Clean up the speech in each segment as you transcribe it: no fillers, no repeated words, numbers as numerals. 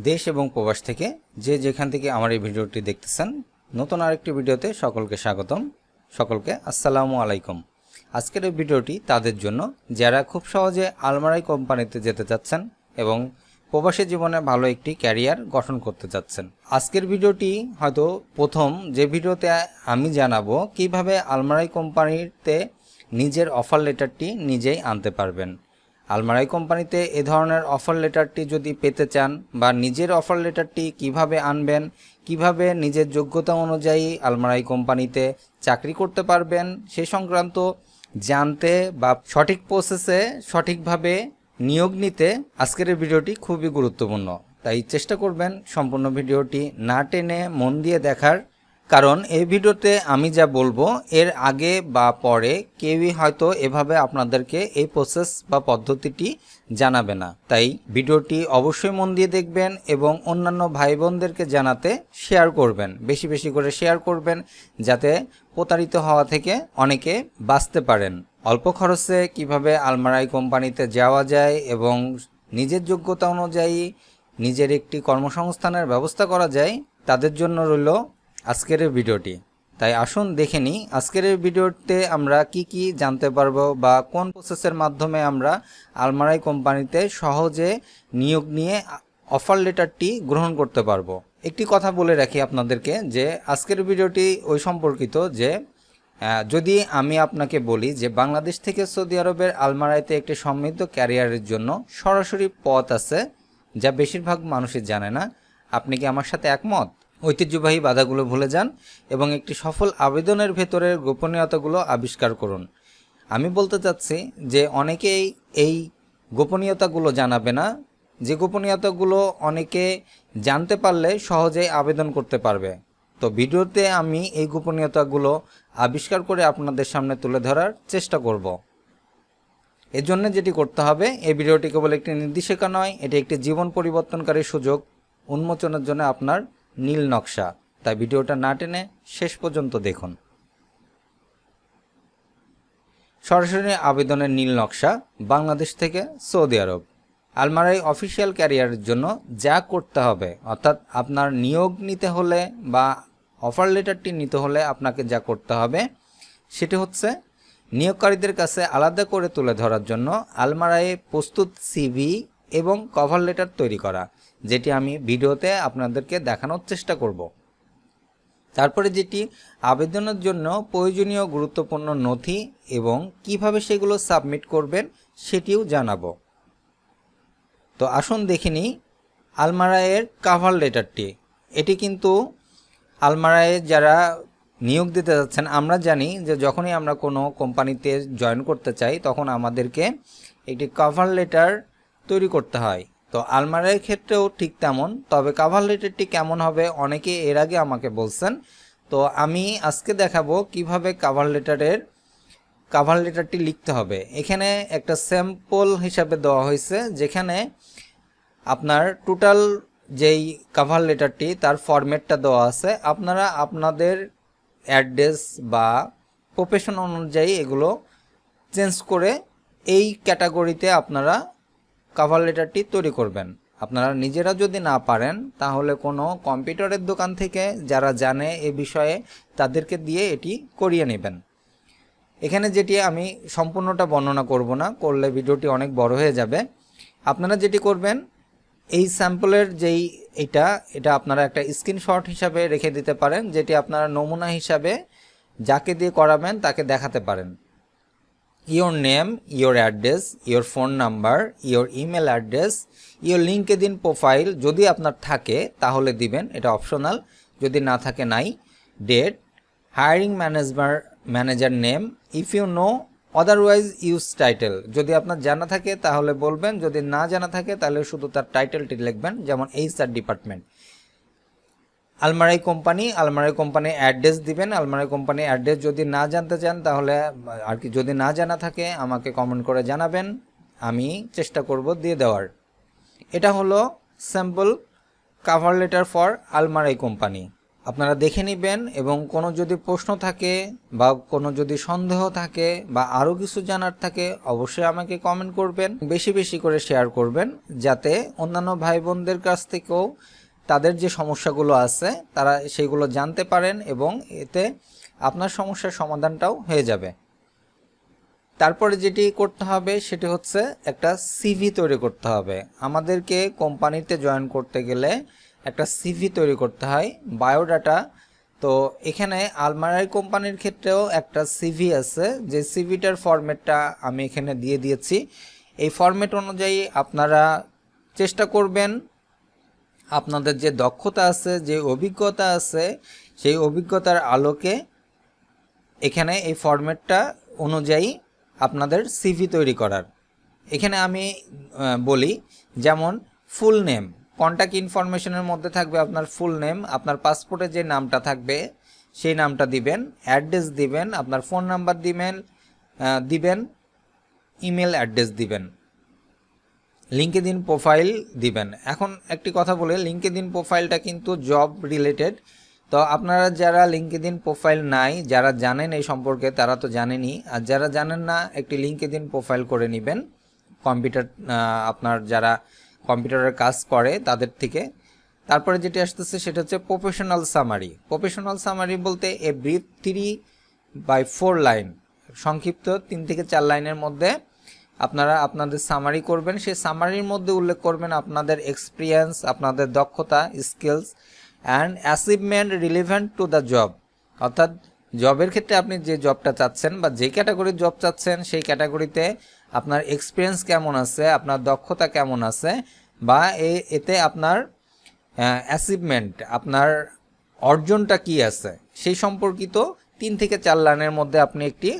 দেশ এবং প্রবাস থেকে যে যেখান থেকে আমার এই ভিডিওটি দেখতেছেন, নতুন আরেকটি ভিডিওতে সকলকে স্বাগতম। সকলকে আসসালামু আলাইকুম। আজকের এই ভিডিওটি তাদের জন্য যারা খুব সহজে আলমারাই কোম্পানিতে যেতে চাচ্ছেন এবং প্রবাসী জীবনে ভালো একটি ক্যারিয়ার গঠন করতে চাচ্ছেন। আজকের ভিডিওটি হয়তো প্রথম যে ভিডিওতে আমি জানাবো কিভাবে আলমারাই কোম্পানিতে নিজের অফার লেটারটি নিজেই আনতে পারবেন। আলমারাই কোম্পানিতে এ ধরনের অফার লেটারটি যদি পেতে চান বা নিজের অফার লেটারটি কিভাবে আনবেন, কিভাবে নিজের যোগ্যতা অনুযায়ী আলমারাই কোম্পানিতে চাকরি করতে পারবেন সে সংক্রান্ত জানতে বা সঠিক প্রসেসে সঠিকভাবে নিয়োগ নিতে আজকের এই ভিডিওটি খুবই গুরুত্বপূর্ণ। তাই চেষ্টা করবেন সম্পূর্ণ ভিডিওটি না টেনে মন দিয়ে দেখার, কারণ এই ভিডিওতে আমি যা বলবো এর আগে বা পরে কেউই হয়তো এভাবে আপনাদেরকে এই প্রসেস বা পদ্ধতিটি জানাবে না। তাই ভিডিওটি অবশ্যই মন দিয়ে দেখবেন এবং অন্যান্য ভাই বোনদেরকে জানাতে শেয়ার করবেন, বেশি বেশি করে শেয়ার করবেন, যাতে প্রতারিত হওয়া থেকে অনেকে বাঁচতে পারেন। অল্প খরচে কিভাবে আলমারাই কোম্পানিতে যাওয়া যায় এবং নিজের যোগ্যতা অনুযায়ী নিজের একটি কর্মসংস্থানের ব্যবস্থা করা যায়, তাদের জন্য রইল আজকের এই ভিডিওটি। তাই আসুন দেখে নিই আজকের এই ভিডিওতে আমরা কি জানতে পারবো বা কোন প্রসেসের মাধ্যমে আমরা আলমারাই কোম্পানিতে সহজে নিয়োগ নিয়ে অফার লেটারটি গ্রহণ করতে পারবো। একটি কথা বলে রাখি আপনাদেরকে যে আজকের ভিডিওটি ওই সম্পর্কিত যে যদি আমি আপনাকে বলি যে বাংলাদেশ থেকে সৌদি আরবের আলমারাইতে একটি সমৃদ্ধ ক্যারিয়ারের জন্য সরাসরি পথ আছে, যা বেশিরভাগ মানুষই জানে না, আপনি কি আমার সাথে একমত? ঐতিহ্যবাহী বাধাগুলো ভুলে যান এবং একটি সফল আবেদনের ভেতরের গোপনীয়তাগুলো আবিষ্কার করুন। আমি বলতে চাচ্ছি যে অনেকেই এই গোপনীয়তাগুলো জানাবে না, যে গোপনীয়তাগুলো অনেকে জানতে পারলে সহজেই আবেদন করতে পারবে। তো ভিডিওতে আমি এই গোপনীয়তাগুলো আবিষ্কার করে আপনাদের সামনে তুলে ধরার চেষ্টা করব। এর জন্য যেটি করতে হবে, এই ভিডিওটি কেবল একটি নির্দেশিকা নয়, এটি একটি জীবন পরিবর্তনকারী সুযোগ উন্মোচনের জন্য আপনার নীল নকশা। তাই ভিডিওটা না টেনে শেষ পর্যন্ত দেখুন। সরাসরি আবেদনের নীল নকশা বাংলাদেশ থেকে সৌদি আরব। আলমারাই অফিসিয়াল ক্যারিয়ারের জন্য যা করতে হবে, অর্থাৎ আপনার নিয়োগ নিতে হলে বা অফার লেটারটি নিতে হলে আপনাকে যা করতে হবে সেটি হচ্ছে নিয়োগকারীদের কাছে আলাদা করে তুলে ধরার জন্য আলমারাইয়ে প্রস্তুত সিভি এবং কভার লেটার তৈরি করা, যেটি আমি ভিডিওতে আপনাদেরকে দেখানোর চেষ্টা করব। তারপরে যেটি আবেদনের জন্য প্রয়োজনীয় গুরুত্বপূর্ণ নথি এবং কিভাবে সেগুলো সাবমিট করবেন সেটিও জানাবো। তো আসুন দেখে নিই আলমারাইয়ের কভার লেটারটি। এটি কিন্তু আলমারাইয়ে যারা নিয়োগ দিতে যাচ্ছেন, আমরা জানি যে যখনই আমরা কোনো কোম্পানিতে জয়েন করতে চাই তখন আমাদেরকে একটি কভার লেটার তৈরি করতে হয়। তো আলমারাইয়ের ক্ষেত্রেও ঠিক তেমন, তবে কভার লেটারটি কেমন হবে অনেকে এর আগে আমাকে বলছেন। তো আমি আজকে দেখাবো কিভাবে কভার লেটারটি লিখতে হবে। এখানে একটা স্যাম্পল হিসাবে দেওয়া হয়েছে, যেখানে আপনার টোটাল যেই কভার লেটারটি তার ফরম্যাটটা দেওয়া আছে। আপনারা আপনাদের অ্যাড্রেস বা প্রফেশন অনুযায়ী এগুলো চেঞ্জ করে এই ক্যাটাগরিতে আপনারা কভার লেটারটি তৈরি করবেন। আপনারা নিজেরা যদি না পারেন তাহলে কোনো কম্পিউটারের দোকান থেকে যারা জানে এ বিষয়ে তাদেরকে দিয়ে এটি করিয়ে নেবেন। এখানে যেটি আমি সম্পূর্ণটা বর্ণনা করব না, করলে ভিডিওটি অনেক বড় হয়ে যাবে। আপনারা যেটি করবেন, এই স্যাম্পলের যেই এটা আপনারা একটা স্ক্রিনশট হিসাবে রেখে দিতে পারেন, যেটি আপনারা নমুনা হিসাবে যাকে দিয়ে করাবেন তাকে দেখাতে পারেন। Your name, your address, your phone number, your email address, your LinkedIn profile যদি আপনার থাকে তাহলে দিবেন, এটা অপশনাল, যদি না থাকে নাই। Date, hiring manager name, if you know otherwise use title, যদি আপনার জানা থাকে তাহলে বলবেন, যদি না জানা থাকে তাহলে শুধু তার টাইটেলটি লিখবেন, যেমন HR department. Almarai company address দিবেন। আলমারাই কোম্পানি অ্যাড্রেস যদি না জানতে চান তাহলে আর কি, যদি না জানা থাকে আমাকে কমেন্ট করে জানাবেন, আমি চেষ্টা করব দিয়ে দেওয়ার। এটা হলো sample cover letter for Almarai company. আপনারা দেখে নেবেন এবং কোনো যদি প্রশ্ন থাকে বা কোনো যদি সন্দেহ থাকে বা আরও কিছু জানার থাকে অবশ্যই আমাকে কমেন্ট করবেন, বেশি বেশি করে শেয়ার করবেন, যাতে অন্যান্য ভাই বোনদের কাছ থেকেও তাদের যে সমস্যাগুলো আছে তারা সেইগুলো জানতে পারেন এবং এতে আপনার সমস্যার সমাধানটাও হয়ে যাবে। তারপরে যেটি করতে হবে সেটি হচ্ছে একটা সিভি তৈরি করতে হবে। আমাদেরকে কোম্পানিতে জয়েন করতে গেলে একটা সিভি তৈরি করতে হয়, বায়োডাটা। তো এখানে আলমারাই কোম্পানির ক্ষেত্রেও একটা সিভি আছে, যে সিভিটার ফরম্যাটটা আমি এখানে দিয়ে দিয়েছি। এই ফরম্যাট অনুযায়ী আপনারা চেষ্টা করবেন আপনাদের যে দক্ষতা আছে, যে অভিজ্ঞতা আছে, সেই অভিজ্ঞতার আলোকে এখানে এই ফরম্যাটটা অনুযায়ী আপনাদের সিভি তৈরি করার। এখানে আমি বলি, যেমন ফুল নেম, কন্ট্যাক্ট ইনফরমেশনের মধ্যে থাকবে আপনার ফুল নেম, আপনার পাসপোর্টে যে নামটা থাকবে সেই নামটা দিবেন, অ্যাড্রেস দিবেন, আপনার ফোন নাম্বার দিবেন, ইমেল অ্যাড্রেস দিবেন, লিঙ্কডইন প্রোফাইল দিবেন। এখন একটি কথা বলে, লিঙ্কডইন প্রোফাইলটা কিন্তু জব রিলেটেড। তো আপনারা যারা লিঙ্কডইন প্রোফাইল নাই, যারা জানেন এই সম্পর্কে তারা তো জানেনই, আর যারা জানেন না একটি লিঙ্কডইন প্রোফাইল করে নেবেন কম্পিউটার, আপনার যারা কম্পিউটারের কাজ করে তাদের থেকে। তারপরে যেটি আসতেছে সেটা হচ্ছে প্রফেশনাল সামারি। প্রফেশনাল সামারি বলতে এ ব্রিফ 3/4 লাইন, সংক্ষিপ্ত 3 থেকে 4 লাইনের মধ্যে আপনারা আপনাদের সামারি করবেন। সেই সামারির মধ্যে উল্লেখ করবেন আপনাদের এক্সপিরিয়েন্স, আপনাদের দক্ষতা, skills and achievement relevant to the job. অর্থাৎ জবের ক্ষেত্রে আপনি যে জবটা চাচ্ছেন বা যে ক্যাটাগরির জব চাচ্ছেন সেই ক্যাটাগরিতে আপনার এক্সপিরিয়েন্স কেমন আছে, আপনার দক্ষতা কেমন আছে, বা এতে আপনার অ্যাচিভমেন্ট, আপনার অর্জনটা কি আছে সেই সম্পর্কিত 3 থেকে 4 লাইনের মধ্যে আপনি একটি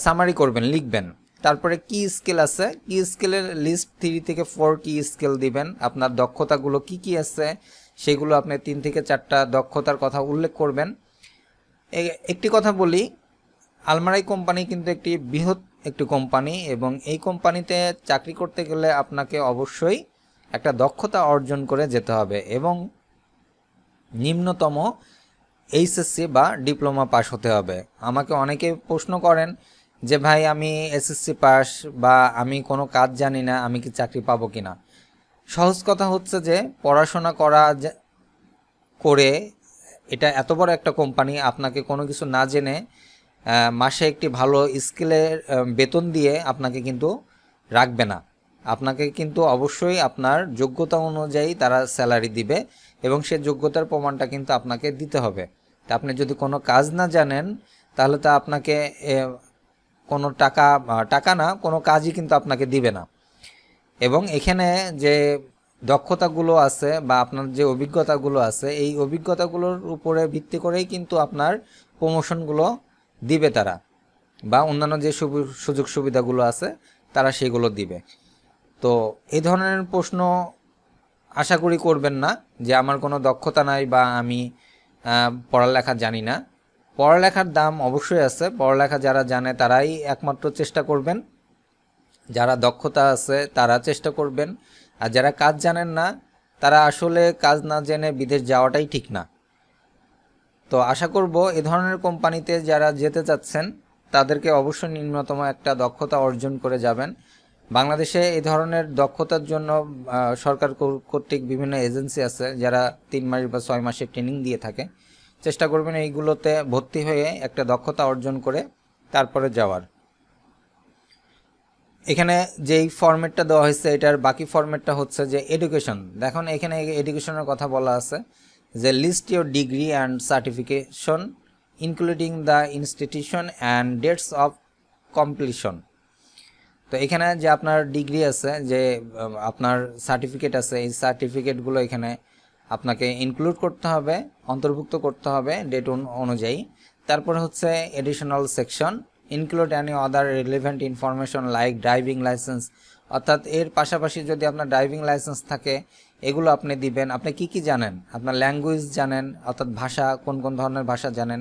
সামারি করবেন, লিখবেন। তারপরে কি স্কিল আছে, কি স্কিলের লিস্ট 3 থেকে 4 কি স্কিল দিবেন, আপনার দক্ষতাগুলো কি কি আছে সেগুলো আপনি 3 থেকে 4টা দক্ষতার কথা উল্লেখ করবেন। একটি কথা বলি, আলমারাই কোম্পানি কিন্তু একটি বৃহৎ একটি কোম্পানি এবং এই কোম্পানিতে চাকরি করতে গেলে আপনাকে অবশ্যই একটা দক্ষতা অর্জন করে যেতে হবে এবং নিম্নতম এইচএসসি বা ডিপ্লোমা পাস হতে হবে। আমাকে অনেকে প্রশ্ন করেন যে ভাই আমি এসএসসি পাস বা আমি কোনো কাজ জানি না, আমি কি চাকরি পাবো কিনা। সহজ কথা হচ্ছে যে পড়াশোনা করে এটা এত বড় একটা কোম্পানি আপনাকে কোনো কিছু না জেনে মাসে একটি ভালো স্কিলের বেতন দিয়ে আপনাকে কিন্তু রাখবে না। আপনাকে কিন্তু অবশ্যই আপনার যোগ্যতা অনুযায়ী তারা স্যালারি দিবে এবং সে যোগ্যতার প্রমাণটা কিন্তু আপনাকে দিতে হবে। তা আপনি যদি কোনো কাজ না জানেন তাহলে তো আপনাকে কোনো টাকা না, কোনো কাজই কিন্তু আপনাকে দিবে না। এবং এখানে যে দক্ষতাগুলো আছে বা আপনার যে অভিজ্ঞতাগুলো আছে, এই অভিজ্ঞতাগুলোর উপরে ভিত্তি করেই কিন্তু আপনার প্রমোশনগুলো দিবে তারা, বা অন্যান্য যে সুযোগ সুবিধাগুলো আছে তারা সেগুলো দিবে। তো এই ধরনের প্রশ্ন আশা করি করবেন না যে আমার কোনো দক্ষতা নাই বা আমি পড়ালেখা জানি না। পড়ালেখার দাম অবশ্যই আছে, পড়ালেখা যারা জানে তারাই একমাত্র চেষ্টা করবেন, যারা দক্ষতা আছে তারা চেষ্টা করবেন, আর যারা কাজ জানেন না তারা আসলে কাজ না জেনে বিদেশ যাওয়াটাই ঠিক না। তো আশা করব এ ধরনের কোম্পানিতে যারা যেতে চাচ্ছেন তাদেরকে অবশ্যই ন্যূনতম একটা দক্ষতা অর্জন করে যাবেন। বাংলাদেশে এই ধরনের দক্ষতার জন্য সরকার কর্তৃক বিভিন্ন এজেন্সি আছে যারা 3 মাস বা 6 মাসের ট্রেনিং দিয়ে থাকে। চেষ্টা করবেন এইগুলোতে ভর্তি হয়ে একটা দক্ষতা অর্জন করে তারপরে যাওয়ার। এখানে যেই ফরম্যাটটা দেওয়া হয়েছে এটার বাকি ফরম্যাটটা হচ্ছে যে এডুকেশন। দেখুন এখানে এডুকেশনের কথা বলা আছে যে list your degree and certification including the institution and dates of completion. তো এখানে যে আপনার ডিগ্রি আছে, যে আপনার সার্টিফিকেট আছে, এই সার্টিফিকেটগুলো এখানে আপনাকে ইনক্লুড করতে হবে, অন্তর্ভুক্ত করতে হবে ডেট অনুযায়ী। তারপর হচ্ছে additional section include any other relevant information like driving licence. অর্থাৎ এর পাশাপাশি যদি আপনার ড্রাইভিং লাইসেন্স থাকে এগুলো আপনি দিবেন। আপনি কি কি জানেন, আপনার ল্যাঙ্গুয়েজ জানেন, অর্থাৎ ভাষা, কোন কোন ধরনের ভাষা জানেন।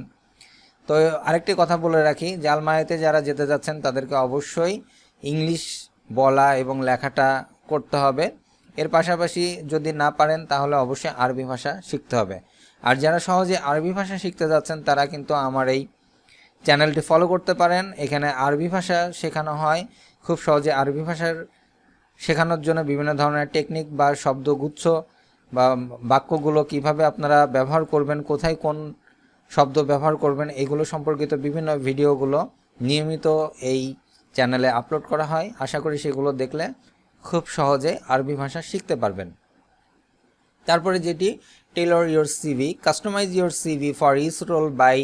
তো আরেকটি কথা বলে রাখি, আলমারাইতে যারা যেতে যাচ্ছেন তাদেরকে অবশ্যই ইংলিশ বলা এবং লেখাটা করতে হবে। এর পাশাপাশি যদি না পারেন তাহলে অবশ্যই আরবি ভাষা শিখতে হবে। আর যারা সহজে আরবি ভাষা শিখতে যাচ্ছেন তারা কিন্তু আমার এই চ্যানেলটি ফলো করতে পারেন। এখানে আরবি ভাষা শেখানো হয়। খুব সহজে আরবি ভাষার শেখানোর জন্য বিভিন্ন ধরনের টেকনিক বা শব্দগুচ্ছ বা বাক্যগুলো কিভাবে আপনারা ব্যবহার করবেন, কোথায় কোন শব্দ ব্যবহার করবেন, এগুলো সম্পর্কিত বিভিন্ন ভিডিওগুলো নিয়মিত এই চ্যানেলে আপলোড করা হয়। আশা করি সেগুলো দেখলে খুব সহজে আরবি ভাষা শিখতে পারবেন। তারপরে যেটি tailor your CV, customize your CV for each role by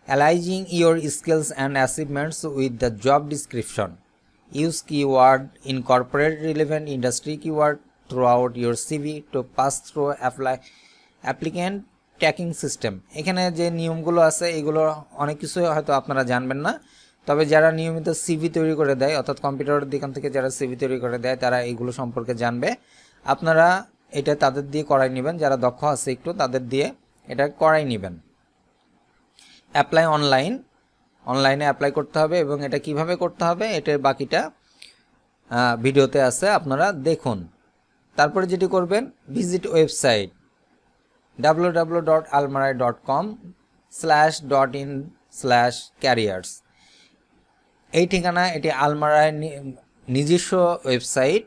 aligning your skills and achievements with the job description. Use keyword, incorporate relevant industry keyword throughout your CV to pass through applicant tracking system. এখানে যে নিয়মগুলো আছে এগুলো অনেক কিছু হয়তো আপনারা জানবেন না, তবে যারা নিয়মিত সিভি তৈরি করে দেয় অর্থাৎ কম্পিউটারের দিক থেকে যারা সিভি তৈরি করে দেয় তারা এগুলো সম্পর্কে জানবে। আপনারা এটা তাদের দিয়ে করাই নেবেন, যারা দক্ষ আছে একটু তাদের দিয়ে এটা করাই নেবেন। অ্যাপ্লাই অনলাইনে অ্যাপ্লাই করতে হবে এবং এটা কিভাবে করতে হবে এটার বাকিটা ভিডিওতে আছে, আপনারা দেখুন। তারপরে যেটি করবেন, ভিজিট ওয়েবসাইট www.almarai.com/in/careers। এই ঠিকানা, এটি আলমারাই নিজস্ব ওয়েবসাইট।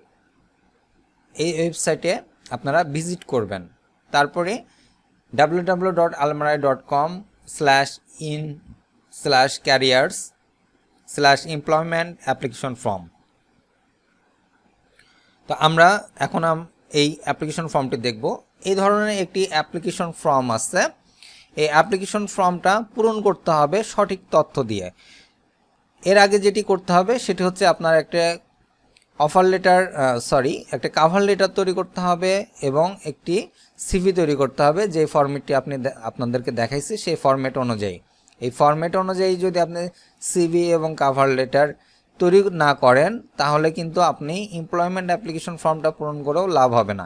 এই ওয়েবসাইটে আপনারা ভিজিট করবেন। তারপরে www.almarai.com/in/careers/employment application form। তো আমরা এখন এই অ্যাপ্লিকেশন ফর্মটি দেখব। এই ধরনের একটি অ্যাপ্লিকেশন ফর্ম আছে। এই অ্যাপ্লিকেশন ফর্মটা পূরণ করতে হবে সঠিক তথ্য দিয়ে। এর আগে যেটি করতে হবে সেটি হচ্ছে আপনার একটা একটা কাভার লেটার তৈরি করতে হবে এবং একটি সিভি তৈরি করতে হবে, যে ফরম্যাটটি আপনাদেরকে দেখাইছি সেই ফরম্যাট অনুযায়ী। এই ফরম্যাট অনুযায়ী যদি আপনি সিভি এবং কাভার লেটার তৈরি না করেন তাহলে কিন্তু আপনি এমপ্লয়মেন্ট অ্যাপ্লিকেশন ফর্মটা পূরণ করেও লাভ হবে না।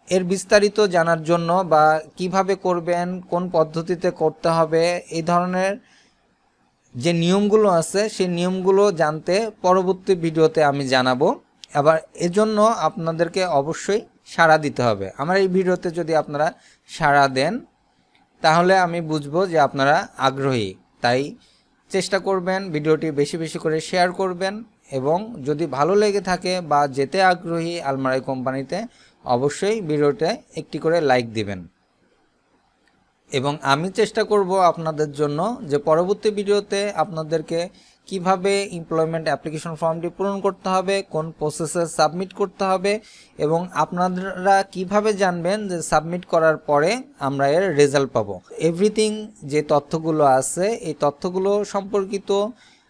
এর বিস্তারিত জানার জন্য বা কিভাবে করবেন, কোন পদ্ধতিতে করতে হবে, এই ধরনের যে নিয়মগুলো আছে সেই নিয়মগুলো জানতে পরবর্তী ভিডিওতে আমি জানাবো। আবার এজন্য আপনাদেরকে অবশ্যই সাড়া দিতে হবে। আমার এই ভিডিওতে যদি আপনারা সাড়া দেন তাহলে আমি বুঝবো যে আপনারা আগ্রহী। তাই চেষ্টা করবেন ভিডিওটি বেশি বেশি করে শেয়ার করবেন এবং যদি ভালো লেগে থাকে বা যেতে আগ্রহী আলমারাই কোম্পানিতে অবশ্যই ভিডিওতে একটি করে লাইক দিবেন। এবং আমি চেষ্টা করব আপনাদের জন্য যে পরবর্তী ভিডিওতে আপনাদেরকে কিভাবে এমপ্লয়মেন্ট অ্যাপ্লিকেশন ফর্মটি পূরণ করতে হবে, কোন প্রসেসে সাবমিট করতে হবে এবং আপনারা কিভাবে জানবেন যে সাবমিট করার পরে আমরা এর রেজাল্ট পাবো। এভরিথিং যে তথ্যগুলো আছে এই তথ্যগুলো সম্পর্কিত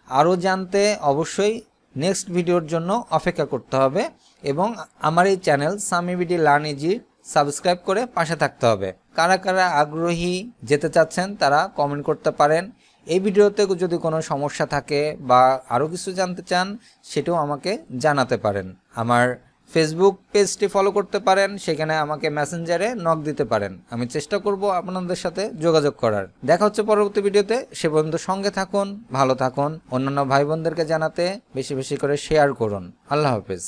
আরও জানতে অবশ্যই নেক্সট ভিডিওর জন্য অপেক্ষা করতে হবে এবং আমার এই channel Sami BD learn easy subscribe করে পাশে থাকতে হবে। কারা কারা আগ্রহী যেতে চাচ্ছেন তারা কমেন্ট করতে পারেন। এই ভিডিওতে যদি কোনো সমস্যা থাকে বা আরও কিছু জানতে চান সেটাও আমাকে জানাতে পারেন। আমার ফেসবুক পেজটি ফলো করতে পারেন, সেখানে আমাকে মেসেঞ্জারে নক দিতে পারেন। আমি চেষ্টা করব আপনাদের সাথে যোগাযোগ করার। দেখা হচ্ছে পরবর্তী ভিডিওতে। সে পর্যন্ত সঙ্গে থাকুন, ভালো থাকুন। অন্যান্য ভাই বোনদেরকে জানাতে বেশি বেশি করে শেয়ার করুন। আল্লাহ হাফেজ।